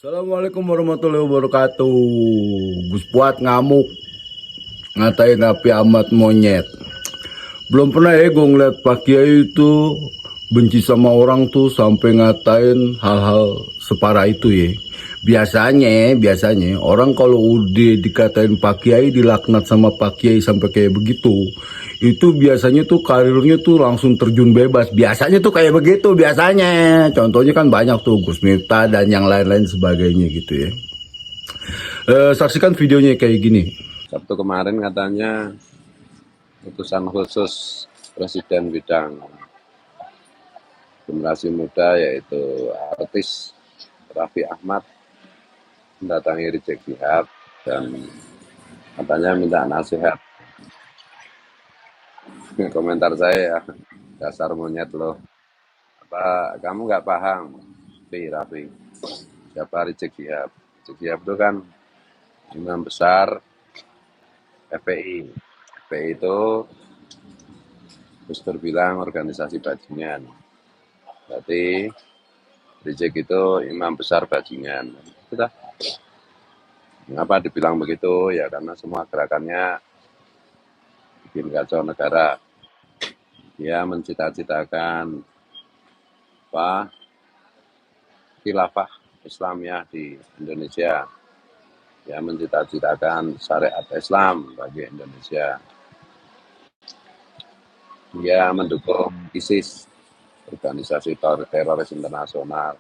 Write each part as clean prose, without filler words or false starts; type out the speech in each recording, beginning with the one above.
Assalamualaikum warahmatullahi wabarakatuh. Gus Puat ngamuk, ngatain Raffi Ahmad monyet. Belum pernah ya gue ngeliat Pak Kiai itu benci sama orang tuh sampai ngatain hal-hal separah itu ya. Biasanya orang kalau udah dikatain Pak Kiai, dilaknat sama Pak Kiai sampai kayak begitu, itu biasanya tuh karirnya tuh langsung terjun bebas. Biasanya tuh kayak begitu biasanya. Contohnya kan banyak tuh Gus Miftah dan yang lain-lain sebagainya gitu ya. Saksikan videonya kayak gini. Sabtu kemarin katanya utusan khusus Presiden bidang generasi muda yaitu artis Raffi Ahmad mendatangi Rizik Syihab dan katanya minta nasihat. Komentar saya, dasar monyet loh. Apa kamu nggak paham, Raffi? Siapa Rizik Syihab? Rizik Syihab itu kan imam besar FPI. FPI itu Gus Dur bilang organisasi bajingan. Berarti Rizik itu imam besar bajingan. Sudah. Mengapa dibilang begitu? Ya karena semua gerakannya bikin kacau negara. Dia mencita-citakan khilafah Islamiyah di Indonesia. Dia mencita-citakan syariat Islam bagi Indonesia. Dia mendukung ISIS, organisasi teroris internasional.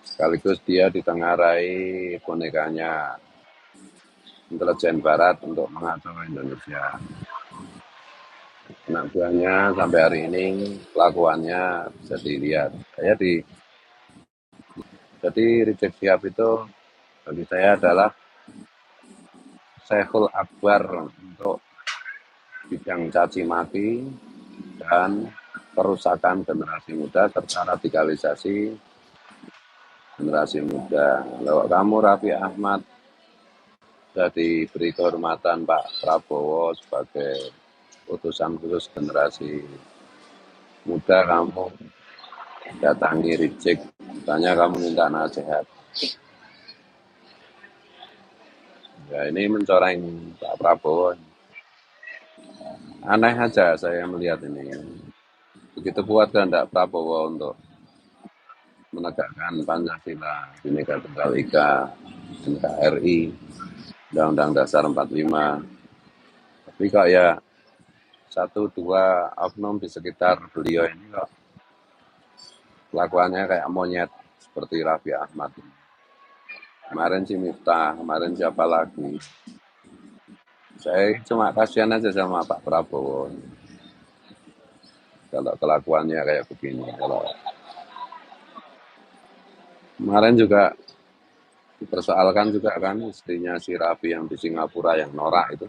Sekaligus dia ditengarai bonekanya intelijen barat untuk mengacau Indonesia. Anak buahnya sampai hari ini kelakuannya bisa dilihat. Jadi Rizik Syihab itu bagi saya adalah Syekhul Akbar untuk bidang caci maki dan perusakan generasi muda serta radikalisasi generasi muda. Kalau kamu Raffi Ahmad sudah diberi kehormatan Pak Prabowo sebagai utusan khusus generasi muda, kamu datangi Rizik, tanya kamu minta nasihat. Ya ini mencoreng Pak Prabowo. Aneh aja saya melihat ini. Begitu kuat kehendak Prabowo untuk menegakkan Pancasila, Bhinneka Tunggal Ika, NKRI, Undang-Undang Dasar 45. Tapi kok ya satu dua oknum di sekitar beliau ini kok kelakuannya kayak monyet seperti Raffi Ahmad. Kemarin si Miftah, kemarin siapa lagi. Saya cuma kasihan aja sama Pak Prabowo. Kalau kelakuannya kayak begini. Kalau kemarin juga dipersoalkan juga kan istrinya si Raffi yang di Singapura yang norak itu.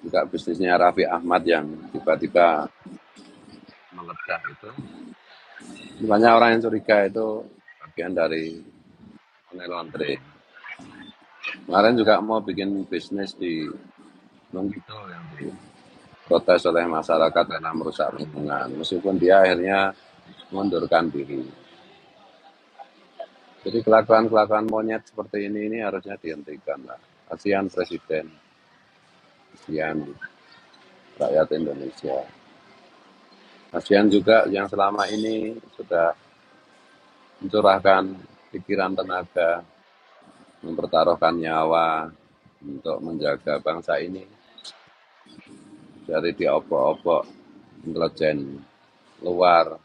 Juga bisnisnya Raffi Ahmad yang tiba-tiba meledak itu. Banyak orang yang curiga itu bagian dari money laundering. Kemarin juga mau bikin bisnis di Nungkito yang diprotes oleh masyarakat karena merusak lingkungan. Meskipun dia akhirnya mengundurkan diri. Jadi kelakuan-kelakuan monyet seperti ini harusnya dihentikan lah. Kasihan Presiden, kasihan rakyat Indonesia. Kasihan juga yang selama ini sudah mencurahkan pikiran tenaga, mempertaruhkan nyawa untuk menjaga bangsa ini dari diobok-obok intelijen luar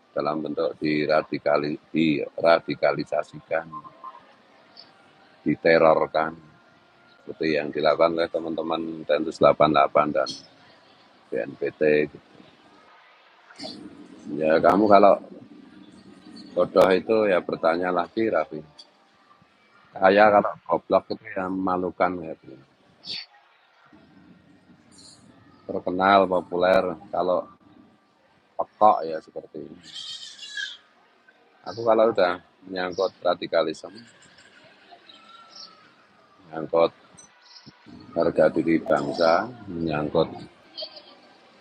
dalam bentuk diradikalisasikan, diterorkan, seperti yang dilakukan oleh teman-teman Densus 88 dan BNPT. Ya kamu kalau bodoh itu ya bertanya lagi, Raffi. Saya kalau goblok itu yang memalukan gitu. Terkenal, populer, kalau pekok ya seperti ini. Aku kalau udah menyangkut radikalisme, menyangkut harga diri bangsa, menyangkut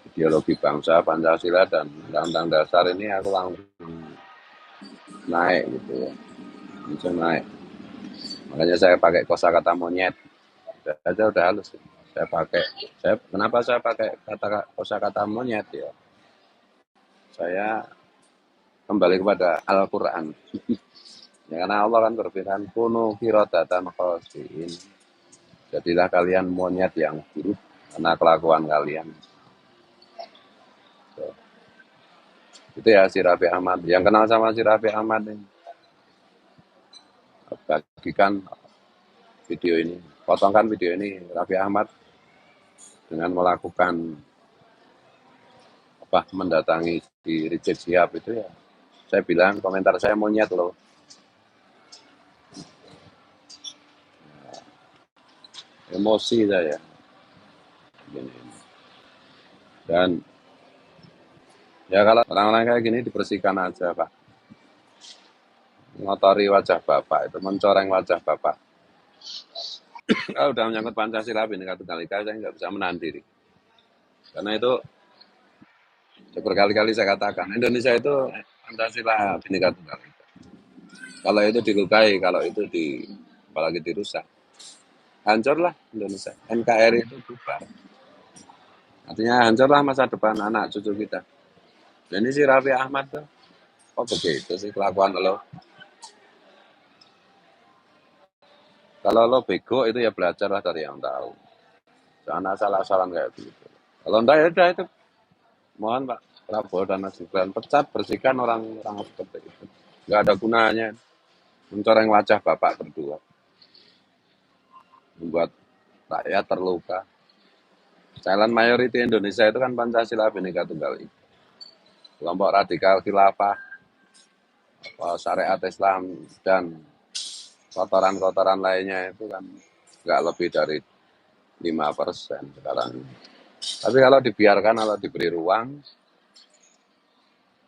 ideologi bangsa, Pancasila dan Undang-Undang Dasar ini aku langsung naik gitu ya. langsung naik. Makanya saya pakai kosakata monyet. Udah halus. Kenapa saya pakai kosakata monyet ya? Saya kembali kepada Al-Quran. Ya, karena Allah kan berfirman, kunu kirodatan khosiin. Jadilah kalian monyet yang buruk karena kelakuan kalian. So, itu ya si Raffi Ahmad. Yang kenal sama si Raffi Ahmad ini, bagikan video ini, potongkan video ini Raffi Ahmad dengan melakukan mendatangi di Rizik Syihab itu ya. Saya bilang komentar saya monyet loh. Emosi saya. Gini. Dan ya kalau orang-orang kayak gini dibersihkan aja Pak. Ngotori wajah Bapak itu, mencoreng wajah Bapak. Kalau udah menyangkut Pancasila, Bhinneka Tunggal Ika, saya nggak bisa menahan diri. Karena itu berkali-kali saya katakan, Indonesia itu Pancasila, Bhinneka Tunggal Ika. Kalau itu dilukai, kalau itu apalagi dirusak, hancurlah Indonesia. NKRI itu bubar. Artinya hancurlah masa depan anak cucu kita. Dan ini si Raffi Ahmad tuh, kok begitu sih kelakuan lo? Kalau lo bego itu ya belajarlah dari yang tahu. Jangan asal-asalan kayak gitu. Kalau enggak ya udah itu. Mohon Pak Prabowo dan Mas Gibran pecat, bersihkan orang-orang seperti itu. Enggak ada gunanya mencoreng wajah Bapak berdua. Membuat rakyat terluka. Silent majority Indonesia itu kan Pancasila Bhinneka Tunggal Ika. Kelompok radikal khilafah, syariat Islam dan kotoran-kotoran lainnya itu kan nggak lebih dari 5% sekarang. Tapi kalau dibiarkan, kalau diberi ruang,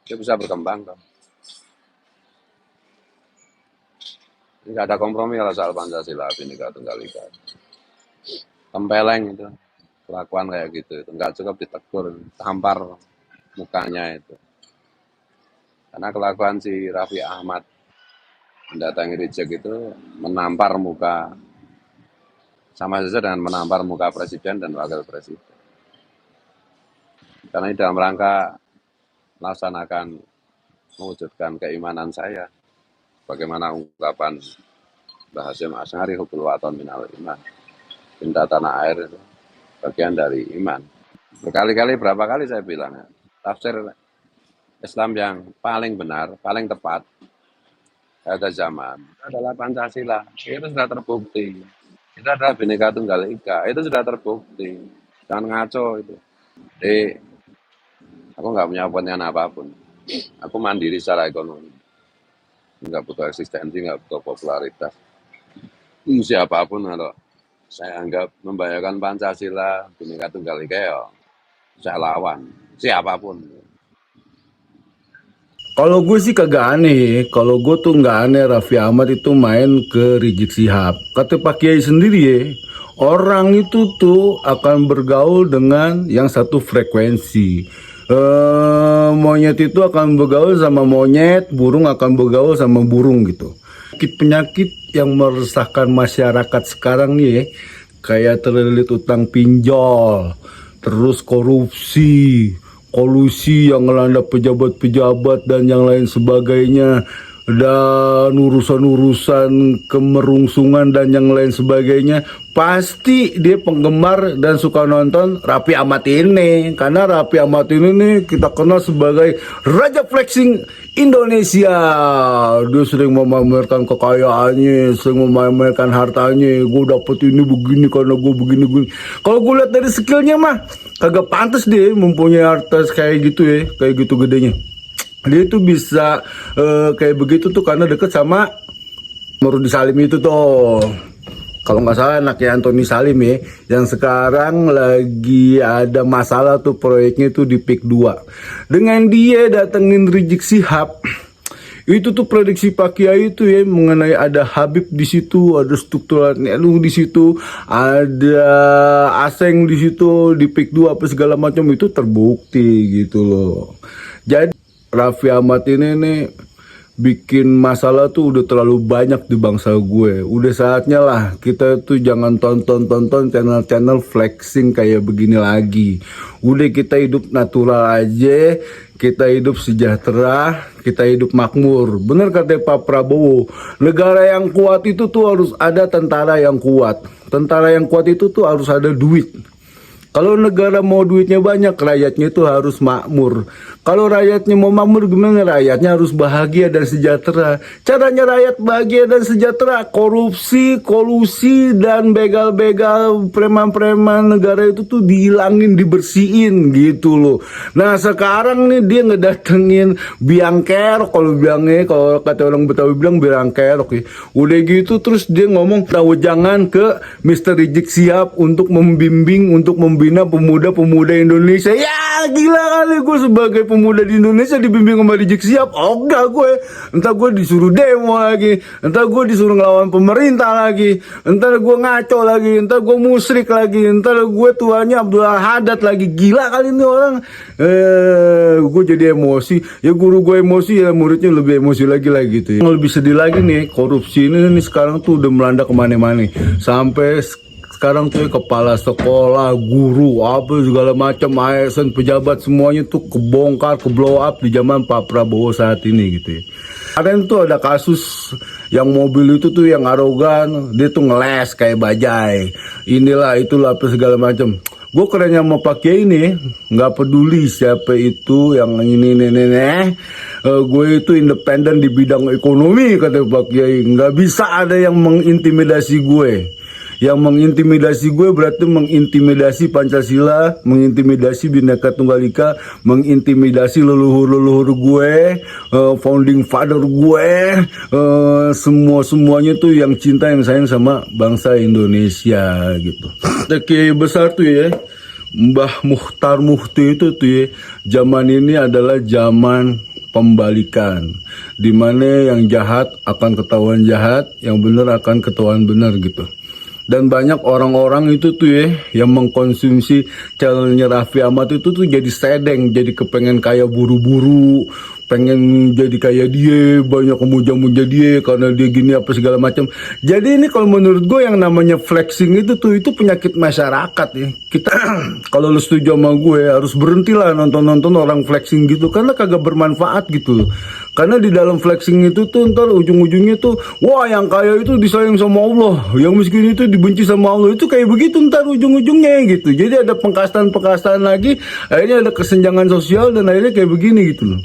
dia bisa berkembang. Ini nggak ada kompromi kalau soal Pancasila Bhinneka Tunggal Ika. Tempeleng itu, kelakuan kayak gitu, itu nggak cukup ditegur, tampar mukanya itu. Karena kelakuan si Raffi Ahmad mendatangi Rizik itu menampar muka, sama saja dengan menampar muka presiden dan wakil presiden. Karena ini dalam rangka melaksanakan, mewujudkan keimanan saya. Bagaimana ungkapan Mbah Hasyim Asy'ari, hubbul waton minal iman. Cinta tanah air itu bagian dari iman. Berkali-kali, berapa kali saya bilang, tafsir Islam yang paling benar, paling tepat pada zaman itu adalah Pancasila. Itu sudah terbukti. Itu adalah Bhinneka Tunggal Ika. Itu sudah terbukti. Jangan ngaco itu. Jadi aku nggak punya kepentingan apapun. Aku mandiri secara ekonomi. Nggak butuh eksistensi, nggak butuh popularitas. Siapapun kalau saya anggap membahayakan Pancasila, Bhinneka Tunggal Ika, ya saya lawan. Siapapun. Kalau gue sih kagak aneh. Kalau gue tuh nggak aneh Raffi Ahmad itu main ke Rizik Syihab. Kata Pak Kiai sendiri ya, orang itu tuh akan bergaul dengan yang satu frekuensi. Monyet itu akan bergaul sama monyet, burung akan bergaul sama burung gitu. Penyakit yang meresahkan masyarakat sekarang nih ya, kayak terlilit utang pinjol, terus korupsi, kolusi yang melanda pejabat-pejabat dan yang lain sebagainya, dan urusan-urusan kemerungsungan dan yang lain sebagainya, pasti dia penggemar dan suka nonton Raffi Ahmad ini. Karena Raffi Ahmad ini nih kita kenal sebagai Raja Flexing Indonesia. Dia sering memamerkan kekayaannya, sering memamerkan hartanya. Gue dapet ini begini karena gue begini. Kalau gue lihat dari skillnya mah kagak pantas dia mempunyai harta kayak gitu ya, kayak gitu gedenya. Dia tuh bisa kayak begitu tuh karena deket sama Nurudi Salim itu tuh. Kalau nggak salah anaknya Antoni Salim ya, yang sekarang lagi ada masalah tuh proyeknya tuh di PIK 2. Dengan dia datengin Rizik Syihab, itu tuh prediksi Pak Kiai itu ya mengenai ada Habib di situ, ada struktural NU di situ, ada Aseng di situ di PIK 2 apa segala macam, itu terbukti gitu loh. Jadi Raffi Ahmad ini nih bikin masalah tuh udah terlalu banyak di bangsa gue. Udah saatnya lah kita tuh jangan tonton channel-channel flexing kayak begini lagi. Udah kita hidup natural aja, kita hidup sejahtera, kita hidup makmur. Bener kata Pak Prabowo, negara yang kuat itu tuh harus ada tentara yang kuat. Tentara yang kuat itu tuh harus ada duit. Kalau negara mau duitnya banyak, rakyatnya itu harus makmur. Kalau rakyatnya mau makmur, gimana? Rakyatnya harus bahagia dan sejahtera. Caranya rakyat bahagia dan sejahtera, korupsi, kolusi, dan begal-begal preman-preman negara itu tuh dihilangin, dibersihin gitu loh. Nah sekarang nih dia ngedatengin biang kerok, kalau kata orang Betawi bilang biang kerok ya. Udah gitu terus dia ngomong tahu jangan ke Mr. Rizik Sihab untuk membimbing, untuk membina pemuda-pemuda Indonesia. Ya gila kali gue sebagai pemuda di Indonesia dibimbing sama Rizik Sihab. Oh enggak gue, entah gue disuruh demo lagi, entah gue disuruh ngelawan pemerintah lagi, entah gue ngaco lagi, entah gue musyrik lagi, entah gue tuanya Abdullah Haddad lagi. Gila kali ini orang. Gue jadi emosi. Ya guru gue emosi, ya muridnya lebih emosi lagi gitu ya. Yang lebih sedih lagi nih, korupsi ini sekarang tuh udah melanda kemana-mana. Sampai sekarang tuh kepala sekolah, guru, apa segala macam, ASN, pejabat semuanya tuh kebongkar, blow up di zaman Pak Prabowo saat ini gitu ya. Kemarin tuh ada kasus yang mobil itu tuh yang arogan, dia tuh ngeles kayak bajai. Inilah itulah apa segala macam. Gue kerennya sama Pak Kiai ini, nggak peduli siapa itu yang ini. Gue itu independen di bidang ekonomi kata Pak Kiai. Nggak bisa ada yang mengintimidasi gue. Yang mengintimidasi gue berarti mengintimidasi Pancasila, mengintimidasi Bhinneka Tunggal Ika, mengintimidasi leluhur-leluhur gue, founding father gue, semuanya tuh yang cinta yang sayang sama bangsa Indonesia gitu. Kiai besar tuh ya, Mbah Mukhtar Mufti itu tuh ya, zaman ini adalah zaman pembalikan, dimana yang jahat akan ketahuan jahat, yang benar akan ketahuan benar gitu. Dan banyak orang-orang itu tuh ya yang mengkonsumsi channelnya Raffi Ahmad itu tuh jadi sedeng, jadi kepengen kaya buru-buru, pengen jadi kayak dia, banyak memuja-muja dia karena dia gini apa segala macam. Jadi ini kalau menurut gue yang namanya flexing itu penyakit masyarakat ya. Kita kalau lu setuju sama gue harus berhentilah nonton orang flexing gitu karena kagak bermanfaat gitu. Karena di dalam flexing itu tuh ntar ujung-ujungnya tuh wah yang kaya itu disayang sama Allah, yang miskin itu dibenci sama Allah, itu kayak begitu ntar ujung-ujungnya gitu. Jadi ada pengkastaan lagi, akhirnya ada kesenjangan sosial dan akhirnya kayak begini gitu loh.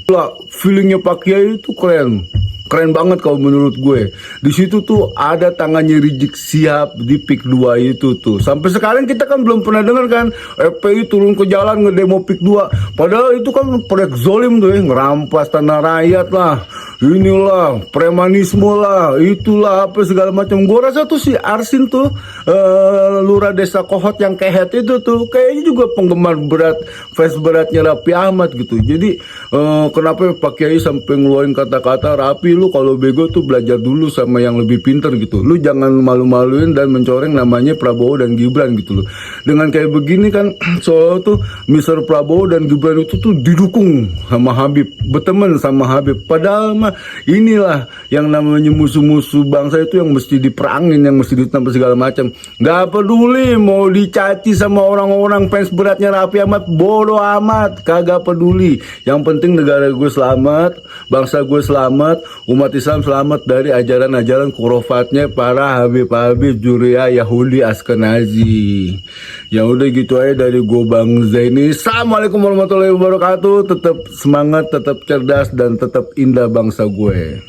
Feelingnya Pak Kiai itu keren banget kalau menurut gue. Di situ tuh ada tangannya Rizik Sihab di PIK 2 itu tuh. Sampai sekarang kita kan belum pernah dengar kan FPI turun ke jalan ngedemo PIK 2. Padahal itu kan proyek zolim tuh ya, ngerampas tanah rakyat lah. Inilah premanisme lah, itulah apa segala macam. Gue rasa tuh si Arsin tuh lurah desa Kohot yang kehet itu tuh kayaknya juga penggemar fans beratnya Raffi Ahmad gitu. Jadi kenapa Pak Kiai sampai ngeluarin kata-kata Raffi, lu kalau bego tuh belajar dulu sama yang lebih pinter gitu. Lu jangan malu-maluin dan mencoreng namanya Prabowo dan Gibran gitu loh. Dengan kayak begini kan soal tuh Mr. Prabowo dan Gibran itu tuh didukung sama Habib, berteman sama Habib. Padahal mah inilah yang namanya musuh-musuh bangsa itu yang mesti diperangin, yang mesti ditambah segala macam. Gak peduli mau dicaci sama orang-orang fans beratnya Raffi Ahmad, bodoh amat, kagak peduli. Yang penting negara gue selamat, bangsa gue selamat, umat Islam selamat dari ajaran-ajaran kurofatnya para Habib-Habib Juria Yahudi Askenazi. Ya udah gitu aja dari gue Bang Zaini. Assalamualaikum warahmatullahi wabarakatuh. Tetap semangat, tetap cerdas, dan tetap indah bangsa gue.